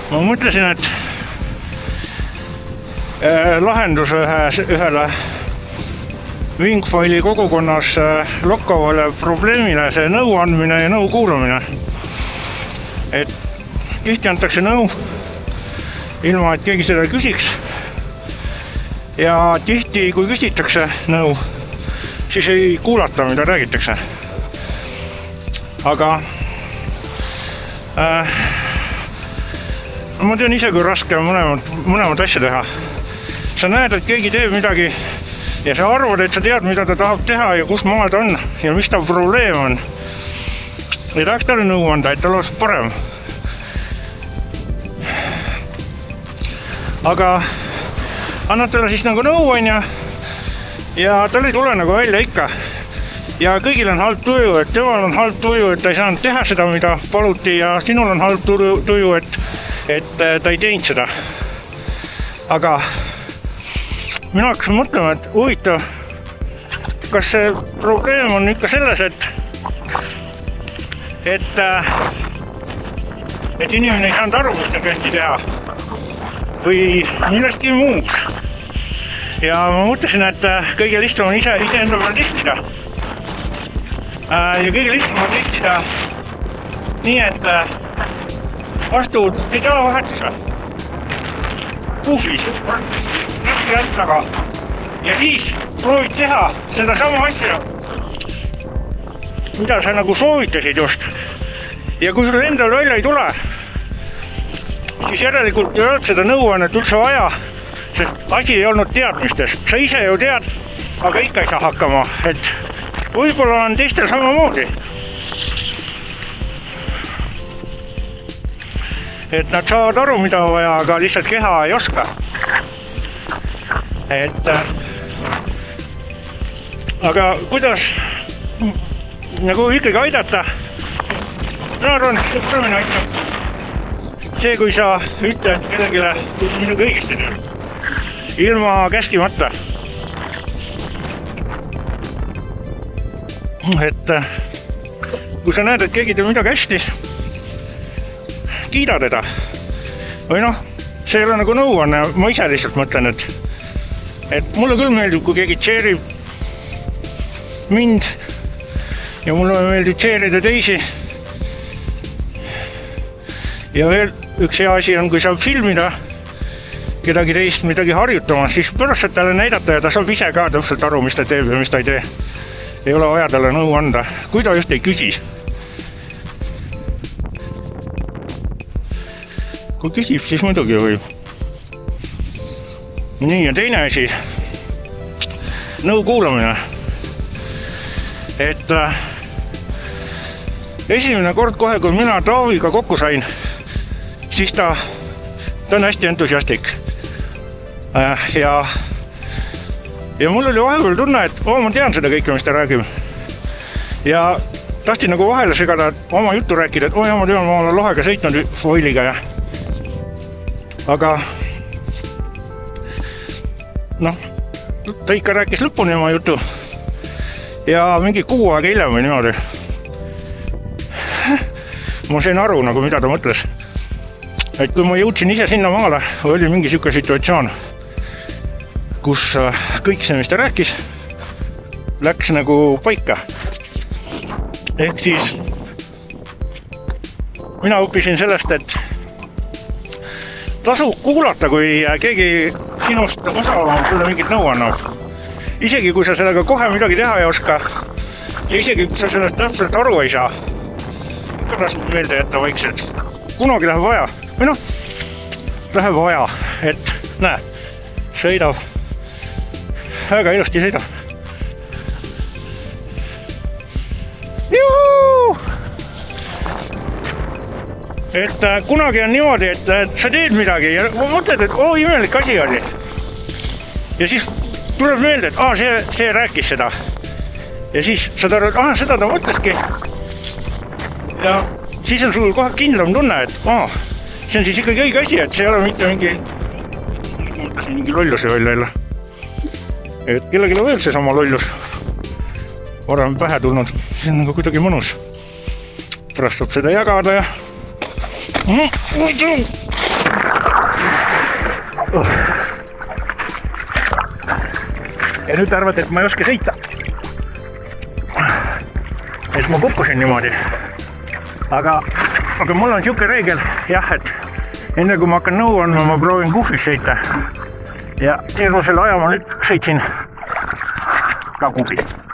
ma mõtlesin, et lahendus ühele Wingfoili kogukonnas lokkavale probleemile, see nõu andmine ja nõu kuulamine. Et tihti antakse nõu ilma, et keegi seda küsiks. Ja tihti, kui küsitakse nõu, siis ei kuulata, mida räägitakse. Aga ma tean ise, kui raske on mõlemat asja teha. Sa näed, et keegi teeb midagi ja sa arvad, et sa tead, mida ta tahab teha ja kus maal ta on ja mis ta probleem on. Ja tahaks talle nõu anda, et tal oleks parem. Aga annad talle siis nagu nõu on ja tal ei tule nagu välja ikka. Ja kõigil on halb tuju, et temal on halb tuju, et ta ei saanud teha seda, mida paluti ja sinul on halb tuju, et ta ei teinud seda. Aga mina hakkasin mõtlema, et huvitav, kas see probleem on ikka selles, et inimene ei saanud aru, mis ta peasti teha või millestki muus. Ja ma mõtlesin, et kõige lihtsam on ise enda peal testida. Ja kõige lihtsam on testida nii, et astud nädalavahetuse puhvis taga ja siis proovid teha seda sama asja, mida sa nagu soovitasid just. Ja kui sul endal välja ei tule, siis järelikult ei olnud seda nõuannet üldse vaja, sest asi ei olnud teadmistes. Sa ise ju tead, aga ikka ei saa hakkama, et võib-olla on teistel samamoodi. Et nad saavad aru, mida on vaja, aga lihtsalt keha ei oska. Et aga kuidas nagu ikkagi aidata? Ma arvan, et prøvin aitab. See, kui sa ütled kellegile midagi õigesti teha. Ilma käskimata. Et kui sa näed, et keegi teeb midagi hästi, kiida teda. Või noh, see ei ole nagu nõuanne, ma ise lihtsalt mõtlen, et mulle küll meeldib, kui keegi tšeerib mind ja mulle meeldib tšeerida teisi. Ja veel üks hea asi on, kui saab filmida kedagi teist midagi harjutamas, siis pärast saab talle näidata ja ta saab ise ka täpselt aru, mis ta teeb ja mis ta ei tee. Ei ole vaja talle nõu anda, kui ta just ei küsi. Kui küsib, siis muidugi võib. Nii, ja teine asi, nõu kuulamine. Et esimene kord kohe, kui mina Taaviga kokku sain, siis ta on hästi entusiastik. Ja mul oli vahepeal tunne, et ma tean seda kõike, mis ta räägib. Ja tahtsin nagu vahele segada oma juttu rääkida, et ma tean, ma olen lohega sõitnud foiliga. Aga noh, ta ikka rääkis lõpuni oma jutu. Ja mingi kuu aega hiljem või niimoodi. Ma sain aru, nagu mida ta mõtles. Et kui ma jõudsin ise sinna maale, oli mingi siuke situatsioon, kus kõik see, mis ta rääkis, läks nagu paika. Ehk siis mina õppisin sellest, et tasub kuulata, kui keegi sinust osavam sulle mingit nõu annab. Isegi kui sa sellega kohe midagi teha ei oska ja isegi kui sa sellest täpselt aru ei saa, tasub meelde jätta vaikselt. Kunagi läheb vaja. Või noh, läheb vaja, et näe, sõidab. Väga ilusti sõidab. Juhuu! Et kunagi on niimoodi, et sa teed midagi ja mõtled, et imelik asi oli. Ja siis tuleb meelde, et see rääkis seda. Ja siis saad aru, et seda ta mõtleski. Ja siis on sul kohe kindlam tunne, et see on siis ikkagi õige asi, et see ei ole mitte mingi lolluse välja jälle. Et kellegile veel see sama lollus varem pähe tulnud. See on nagu kuidagi mõnus. Pärast saab seda jagada ja Ja nüüd arvad, et ma ei oska sõita. Et ma kukkusin niimoodi. Aga mul on siuke reegel, jah, et enne kui ma hakkan nõu andma, ma proovin kuhvis sõita. Ja terve selle aja ma nüüd sõitsin ka kuhvis.